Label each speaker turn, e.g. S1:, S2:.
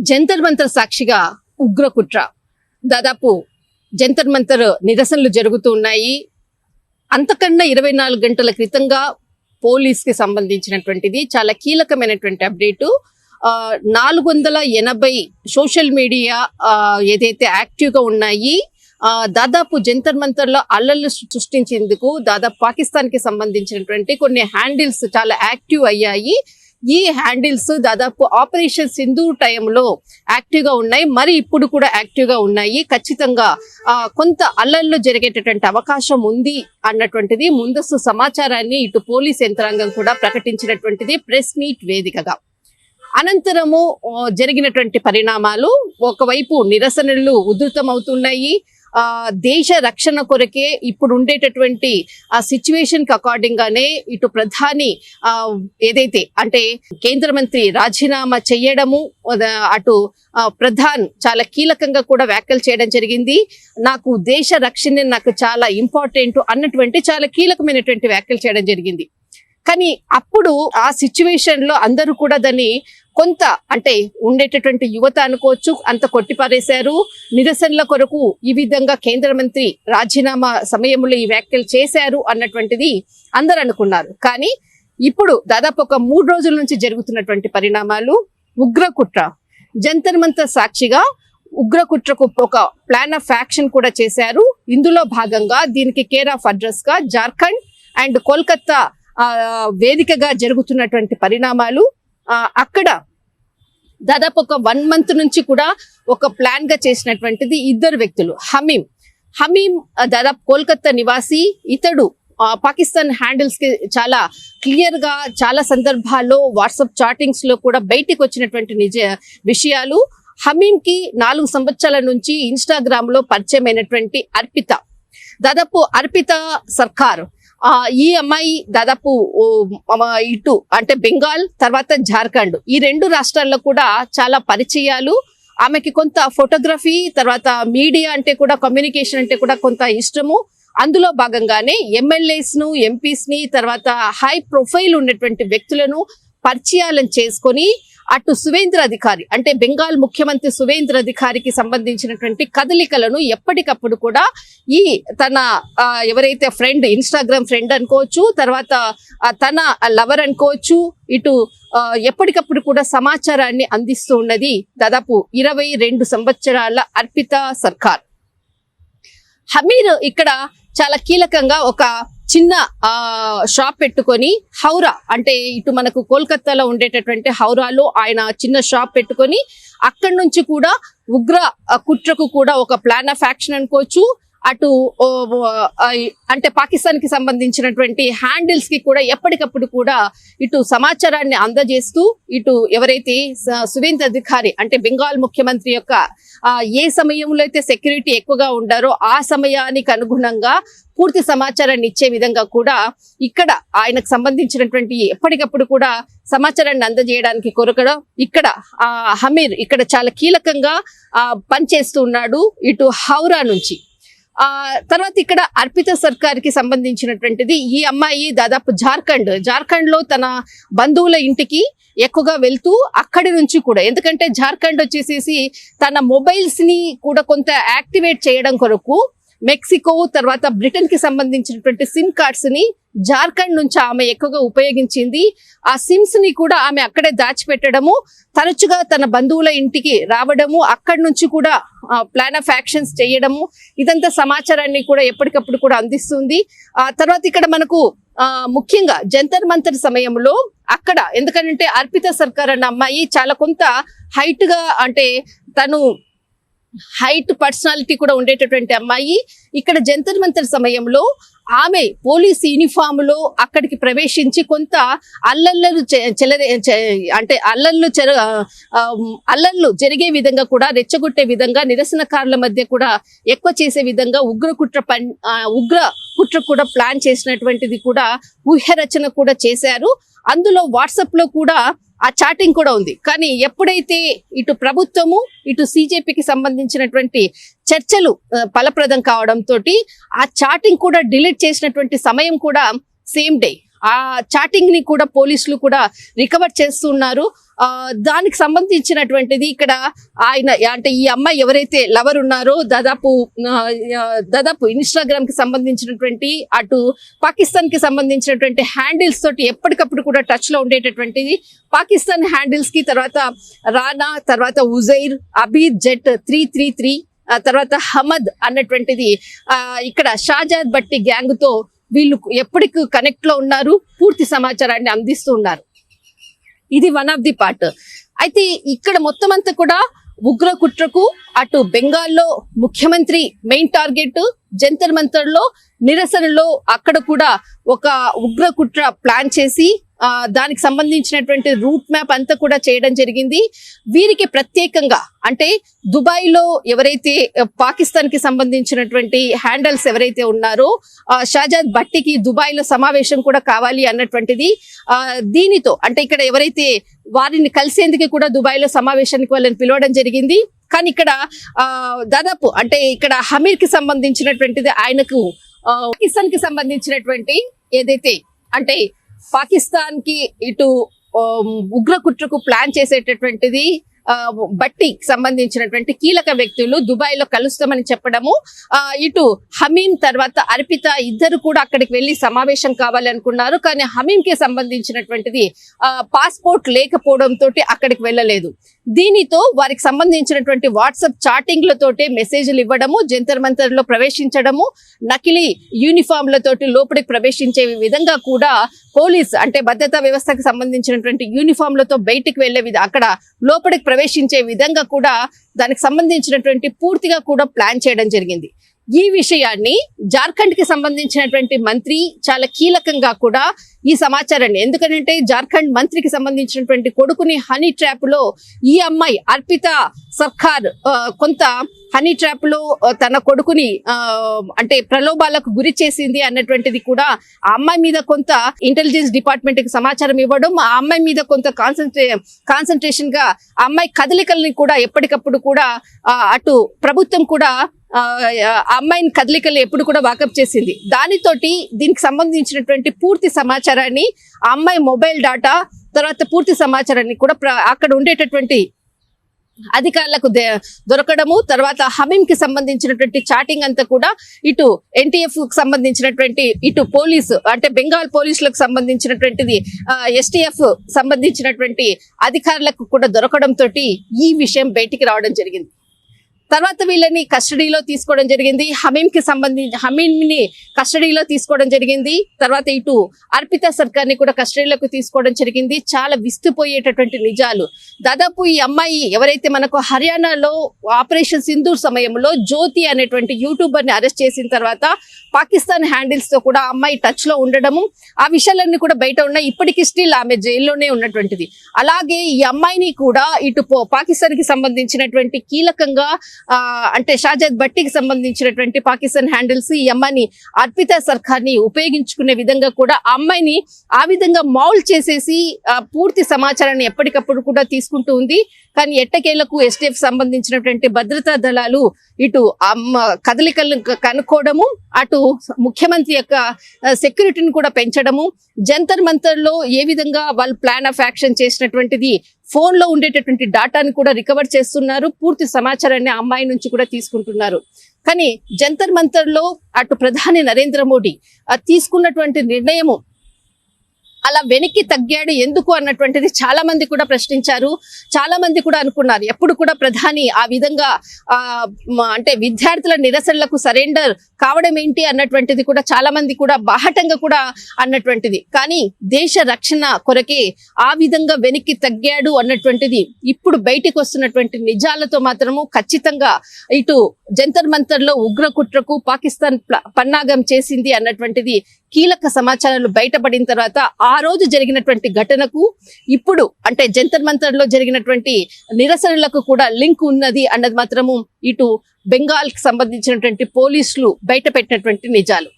S1: జంతర్ మంతర్ సాక్షిగా ఉగ్ర కుట్ర. దాదాపు జంతర్ మంతర్ నిరసనలు జరుగుతూ ఉన్నాయి. అంతకన్నా 24 గంటల క్రితంగా పోలీస్కి సంబంధించినటువంటిది చాలా కీలకమైనటువంటి అప్డేటు. 480 సోషల్ మీడియా ఏదైతే యాక్టివ్గా ఉన్నాయి, దాదాపు జంతర్ మంతర్లో అల్లర్లు సృష్టించేందుకు దాదాపు పాకిస్తాన్కి సంబంధించినటువంటి కొన్ని హ్యాండిల్స్ చాలా యాక్టివ్ అయ్యాయి. ఈ హ్యాండిల్స్ దాదాపు ఆపరేషన్ సింధూర్ టైంలో యాక్టివ్గా ఉన్నాయి, మరి ఇప్పుడు కూడా యాక్టివ్గా ఉన్నాయి. ఖచ్చితంగా కొంత అల్లర్లు జరిగేటటువంటి అవకాశం ఉంది అన్నటువంటిది ముందస్తు సమాచారాన్ని ఇటు పోలీస్ యంత్రాంగం కూడా ప్రకటించినటువంటిది ప్రెస్ మీట్ వేదికగా. అనంతరము జరిగినటువంటి పరిణామాలు, ఒకవైపు నిరసనలు ఉధృతమవుతున్నాయి. దేశ రక్షణ కొరకే ఇప్పుడు ఉండేటటువంటి ఆ సిచ్యువేషన్ కి అకార్డింగ్ గానే ఇటు ప్రధాని ఏదైతే అంటే కేంద్ర మంత్రి రాజీనామా చెయ్యడము, అటు ప్రధాన్ చాలా కీలకంగా కూడా వ్యాఖ్యలు చేయడం జరిగింది. నాకు దేశ రక్షణ నాకు చాలా ఇంపార్టెంట్ అన్నటువంటి చాలా కీలకమైనటువంటి వ్యాఖ్యలు చేయడం జరిగింది. కానీ అప్పుడు ఆ సిచ్యువేషన్ లో అందరూ కూడా దాన్ని కొంత అంటే ఉండేటటువంటి యువత అనుకోవచ్చు అంత కొట్టిపారేశారు. నిరసనల కొరకు ఈ విధంగా కేంద్ర మంత్రి రాజీనామా సమయంలో ఈ వ్యాఖ్యలు చేశారు అన్నటువంటిది అందరూ అనుకున్నారు. కానీ ఇప్పుడు దాదాపు ఒక 3 రోజుల నుంచి జరుగుతున్నటువంటి పరిణామాలు, ఉగ్ర కుట్ర, జంతర్ మంతర్ సాక్షిగా ఉగ్ర కుట్రకు ఒక ప్లాన్ ఆఫ్ యాక్షన్ కూడా చేశారు. ఇందులో భాగంగా దీనికి కేర్ ఆఫ్ అడ్రస్ గా జార్ఖండ్ అండ్ కోల్కతా వేదికగా జరుగుతున్నటువంటి పరిణామాలు. అక్కడ దాదాపు ఒక 1 month నుంచి కూడా ఒక ప్లాన్ గా చేసినటువంటిది ఇద్దరు వ్యక్తులు. హమీం దాదాపు కోల్కతా నివాసి. ఇతడు పాకిస్తాన్ హ్యాండిల్స్ కి చాలా క్లియర్ గా చాలా సందర్భాల్లో వాట్సాప్ చాటింగ్స్ లో కూడా బయటికి వచ్చినటువంటి విషయాలు. హమీం కి 4 సంవత్సరాల నుంచి ఇన్స్టాగ్రామ్ లో పరిచయమైనటువంటి అర్పిత, దాదాపు అర్పిత సర్కార్. ఈ అమ్మాయి దాదాపు ఇటు అంటే బెంగాల్ తర్వాత జార్ఖండ్, ఈ 2 రాష్ట్రాల్లో కూడా చాలా పరిచయాలు. ఆమెకి కొంత ఫోటోగ్రఫీ తర్వాత మీడియా అంటే కూడా కమ్యూనికేషన్ అంటే కూడా కొంత ఇష్టము. అందులో భాగంగానే ఎమ్మెల్యేస్ ను ఎంపీస్ ని తర్వాత హై ప్రొఫైల్ ఉన్నటువంటి వ్యక్తులను పరిచయాలను చేసుకొని అటు సువేంద్ర అధికారి అంటే బెంగాల్ ముఖ్యమంత్రి సువేంద్ర అధికారికి సంబంధించినటువంటి కదలికలను ఎప్పటికప్పుడు కూడా ఈ తన ఎవరైతే ఫ్రెండ్, ఇన్స్టాగ్రామ్ ఫ్రెండ్ అనుకోవచ్చు, తర్వాత తన లవర్ అనుకోవచ్చు, ఇటు ఎప్పటికప్పుడు కూడా సమాచారాన్ని అందిస్తూ ఉన్నది దాదాపు 22 సంవత్సరాల అర్పిత సర్కార్. హమీర్ ఇక్కడ చాలా కీలకంగా ఒక చిన్న షాప్ పెట్టుకొని హౌరా అంటే ఇటు మనకు కోల్కతాలో ఉండేటటువంటి హౌరాలో ఆయన చిన్న షాప్ పెట్టుకొని అక్కడి నుంచి కూడా ఉగ్ర కుట్రకు కూడా ఒక ప్లాన్ ఆఫ్ యాక్షన్ అనుకోవచ్చు. అటు అంటే పాకిస్తాన్ కి సంబంధించినటువంటి హ్యాండిల్స్ కి కూడా ఎప్పటికప్పుడు కూడా ఇటు సమాచారాన్ని అందజేస్తూ ఇటు ఎవరైతే సువేంద్ర అధికారి అంటే బెంగాల్ ముఖ్యమంత్రి యొక్క ఏ సమయంలో అయితే సెక్యూరిటీ ఎక్కువగా ఉండారో ఆ సమయానికి అనుగుణంగా పూర్తి సమాచారాన్ని ఇచ్చే విధంగా కూడా ఇక్కడ ఆయనకు సంబంధించినటువంటి ఎప్పటికప్పుడు కూడా సమాచారాన్ని అందజేయడానికి కొరకడం ఇక్కడ హమీర్ ఇక్కడ చాలా కీలకంగా పనిచేస్తూ ఉన్నాడు ఇటు హౌరా నుంచి. తర్వాత ఇక్కడ అర్పిత సర్కార్ కి సంబంధించినటువంటిది ఈ అమ్మాయి దాదాపు జార్ఖండ్ లో తన బంధువుల ఇంటికి ఎక్కువగా వెళ్తూ అక్కడి నుంచి కూడా, ఎందుకంటే జార్ఖండ్ వచ్చేసేసి తన మొబైల్స్ ని కూడా కొంత యాక్టివేట్ చేయడం కొరకు మెక్సికో తర్వాత బ్రిటన్ కి సంబంధించినటువంటి సిమ్ కార్డ్స్ ని జార్ఖండ్ నుంచి ఆమె ఎక్కువగా ఉపయోగించింది. ఆ సిమ్స్ ని కూడా ఆమె అక్కడే దాచిపెట్టడము, తరచుగా తన బంధువుల ఇంటికి రావడము, అక్కడి నుంచి కూడా ప్లాన్ ఆఫ్ యాక్షన్స్ చేయడము, ఇదంతా సమాచారాన్ని కూడా ఎప్పటికప్పుడు కూడా అందిస్తుంది. తర్వాత ఇక్కడ మనకు ముఖ్యంగా జంతర్ మంతర్ సమయంలో అక్కడ ఎందుకంటే అర్పిత సర్కార్ అన్న అమ్మాయి చాలా కొంత హైట్ గా అంటే తను హైట్ పర్సనాలిటీ కూడా ఉండేటటువంటి అమ్మాయి. ఇక్కడ జంతర్ మంతర్ సమయంలో ఆమె పోలీస్ యూనిఫామ్ లో అక్కడికి ప్రవేశించి కొంత అల్లర్లు జరిగే విధంగా కూడా రెచ్చగొట్టే విధంగా నిరసనకారుల మధ్య కూడా ఎక్కువ చేసే విధంగా ఉగ్ర కుట్ర కూడా ప్లాన్ చేసినటువంటిది కూడా ఊహ్యరచన కూడా చేశారు. అందులో వాట్సాప్ లో కూడా ఆ చాటింగ్ కూడా ఉంది. కానీ ఎప్పుడైతే ఇటు ప్రభుత్వము ఇటు సిజేపీకి సంబంధించినటువంటి చర్చలు ఫలప్రదం కావడంతో ఆ చాటింగ్ కూడా డిలీట్ చేసినటువంటి సమయం కూడా సేమ్ డే ఆ చాటింగ్ ని కూడా పోలీసులు కూడా రికవర్ చేస్తున్నారు. దానికి సంబంధించినటువంటిది ఇక్కడ ఆయన అంటే ఈ అమ్మాయి ఎవరైతే లవర్ ఉన్నారో దాదాపు ఇన్స్టాగ్రామ్ కి సంబంధించినటువంటి అటు పాకిస్తాన్ కి సంబంధించినటువంటి హ్యాండిల్స్ తోటి ఎప్పటికప్పుడు కూడా టచ్ లో ఉండేటటువంటిది. పాకిస్తాన్ హ్యాండిల్స్ కి తర్వాత రానా, తర్వాత ఉజైర్, అబీద్ జెట్ 333, తర్వాత హమద్ అన్నటువంటిది ఇక్కడ షాజాద్ బట్టి గ్యాంగ్ తో వీళ్ళు ఎప్పటికి కనెక్ట్ లో ఉన్నారు, పూర్తి సమాచారాన్ని అందిస్తూ ఉన్నారు. ఇది వన్ ఆఫ్ ది పార్ట్. అయితే ఇక్కడ మొత్తం అంతా కూడా ఉగ్ర కుట్రకు అటు బెంగాల్లో ముఖ్యమంత్రి మెయిన్ టార్గెట్, జంతర్ మంతర్ లో నిరసనలో అక్కడ కూడా ఒక ఉగ్ర కుట్ర ప్లాన్ చేసి దానికి సంబంధించినటువంటి రూట్ మ్యాప్ అంతా కూడా చేయడం జరిగింది. వీరికి ప్రత్యేకంగా అంటే దుబాయ్ లో ఎవరైతే పాకిస్తాన్ కి సంబంధించినటువంటి హ్యాండల్స్ ఎవరైతే ఉన్నారో షాజాద్ భట్టికి దుబాయ్ లో సమావేశం కూడా కావాలి అన్నటువంటిది. దీనితో అంటే ఇక్కడ ఎవరైతే వారిని కలిసేందుకు కూడా దుబాయ్ లో సమావేశానికి వాళ్ళని పిలవడం జరిగింది. కానీ ఇక్కడ దాదాపు అంటే ఇక్కడ హమీర్ కి సంబంధించినటువంటిది ఆయనకు పాకిస్తాన్ కి సంబంధించినటువంటి ఏదైతే అంటే పాకిస్తాన్ కి ఇటు ఉగ్ర కుట్రకు ప్లాన్ చేసేటటువంటిది బట్టికి సంబంధించినటువంటి కీలక వ్యక్తులు దుబాయ్ లో కలుస్తామని చెప్పడము, ఇటు హమీం తర్వాత అర్పిత ఇద్దరు కూడా అక్కడికి వెళ్లి సమావేశం కావాలి అనుకున్నారు. కానీ హమీం కి సంబంధించినటువంటిది పాస్పోర్ట్ లేకపోవడం తోటి అక్కడికి వెళ్ళలేదు. దీనితో వారికి సంబంధించినటువంటి వాట్సాప్ చాటింగ్లతోటే మెసేజ్లు ఇవ్వడము, జంతర్ మంతర్ లో ప్రవేశించడము, నకిలీ యూనిఫామ్లతోటి లోపలికి ప్రవేశించే విధంగా కూడా పోలీస్ అంటే భద్రతా వ్యవస్థకు సంబంధించినటువంటి యూనిఫామ్లతో బయటికి వెళ్లే అక్కడ లోపలికి ప్రవేశించే విధంగా కూడా దానికి సంబంధించినటువంటి పూర్తిగా కూడా ప్లాన్ చేయడం జరిగింది. ఈ విషయాన్ని జార్ఖండ్ కి సంబంధించినటువంటి మంత్రి చాలా కీలకంగా కూడా ఈ సమాచారాన్ని, ఎందుకంటే జార్ఖండ్ మంత్రికి సంబంధించినటువంటి కొడుకుని హనీ ట్రాప్ లో ఈ అమ్మాయి అర్పిత సర్కార్ కొంత హనీ ట్రాప్ లో తన కొడుకుని అంటే ప్రలోభాలకు గురి చేసింది అన్నటువంటిది కూడా ఆ అమ్మాయి మీద కొంత ఇంటెలిజెన్స్ డిపార్ట్మెంట్ కి సమాచారం ఇవ్వడం, ఆ అమ్మాయి మీద కొంత కాన్సన్ట్రేషన్ గా ఆ అమ్మాయి కదలికల్ని కూడా ఎప్పటికప్పుడు కూడా అటు ప్రభుత్వం కూడా అమ్మాయిని కదలికలు ఎప్పుడు కూడా వాకప్ చేసింది. దానితోటి దీనికి సంబంధించినటువంటి పూర్తి సమాచారాన్ని ఆ అమ్మాయి మొబైల్ డాటా తర్వాత పూర్తి సమాచారాన్ని కూడా అక్కడ ఉండేటటువంటి అధికారులకు దొరకడము, తర్వాత హమీం కి సంబంధించినటువంటి చాటింగ్ అంతా కూడా ఇటు ఎన్టీఎఫ్ కు సంబంధించినటువంటి ఇటు పోలీసు అంటే బెంగాల్ పోలీసులకు సంబంధించినటువంటిది ఎస్టీఎఫ్ సంబంధించినటువంటి అధికారులకు కూడా దొరకడం తోటి ఈ విషయం బయటికి రావడం జరిగింది. తర్వాత వీళ్ళని కస్టడీలో తీసుకోవడం జరిగింది. హమీంని కస్టడీలో తీసుకోవడం జరిగింది. తర్వాత ఇటు అర్పిత సర్కార్ని కూడా కస్టడీలోకి తీసుకోవడం జరిగింది. చాలా విస్తుపోయేటటువంటి నిజాలు. దాదాపు ఈ అమ్మాయి ఎవరైతే మనకు హర్యానాలో ఆపరేషన్ సింధూర్ సమయంలో జ్యోతి అనేటువంటి యూట్యూబర్ ని అరెస్ట్ చేసిన తర్వాత పాకిస్తాన్ హ్యాండిల్స్ తో కూడా అమ్మాయి టచ్ లో ఉండడము, ఆ విషయాలన్నీ కూడా బయట ఉన్నాయి. ఇప్పటికీ స్టిల్ ఆమె జైల్లోనే ఉన్నటువంటిది. అలాగే ఈ అమ్మాయిని కూడా ఇటు పాకిస్తాన్ కి సంబంధించినటువంటి కీలకంగా అంటే షాజాద్ భట్టికి సంబంధించినటువంటి పాకిస్తాన్ హ్యాండిల్స్ ఈ అమ్మాయిని అర్పిత సర్కార్ ని ఉపయోగించుకునే విధంగా కూడా ఆ అమ్మాయిని ఆ విధంగా మౌల్డ్ చేసేసి పూర్తి సమాచారాన్ని ఎప్పటికప్పుడు కూడా తీసుకుంటూ ఉంది. కానీ ఎట్టకేలకు ఎస్టీఎఫ్ సంబంధించినటువంటి భద్రతా దళాలు ఇటు కదలికలను కనుక్కోవడము, అటు ముఖ్యమంత్రి యొక్క సెక్యూరిటీని కూడా పెంచడము, జంతర్ మంతర్ లో ఏ విధంగా వాళ్ళు ప్లాన్ ఆఫ్ యాక్షన్ చేసినటువంటిది ఫోన్ లో ఉండేటటువంటి డాటాను కూడా రికవర్ చేస్తున్నారు. పూర్తి సమాచారాన్ని అమ్మాయి నుంచి కూడా తీసుకుంటున్నారు. కానీ జంతర్ మంతర్ లో అటు ప్రధాని నరేంద్ర మోడీ తీసుకున్నటువంటి నిర్ణయము అలా వెనక్కి తగ్గాడు ఎందుకు అన్నటువంటిది చాలా మంది కూడా ప్రశ్నించారు. చాలా మంది కూడా అనుకున్నారు ఎప్పుడు కూడా ప్రధాని ఆ విధంగా అంటే విద్యార్థుల నిరసనలకు సరెండర్ కావడం ఏంటి అన్నటువంటిది కూడా చాలా మంది కూడా బాహటంగా కూడా అన్నటువంటిది. కానీ దేశ రక్షణ కొరకే ఆ విధంగా వెనక్కి తగ్గాడు అన్నటువంటిది ఇప్పుడు బయటికి వస్తున్నటువంటి నిజాలతో మాత్రము ఖచ్చితంగా ఇటు జంతర్ మంతర్ లో ఉగ్ర కుట్రకు పాకిస్తాన్ పన్నాగం చేసింది అన్నటువంటిది కీలక సమాచారాలు బయటపడిన తర్వాత ఆ రోజు జరిగినటువంటి ఘటనకు ఇప్పుడు అంటే జంతర్ మంతర్ లో జరిగినటువంటి నిరసనలకు కూడా లింక్ ఉన్నది అన్నది మాత్రము ఇటు బెంగాల్ కి సంబంధించినటువంటి పోలీసులు బయట పెట్టినటువంటి నిజాలు.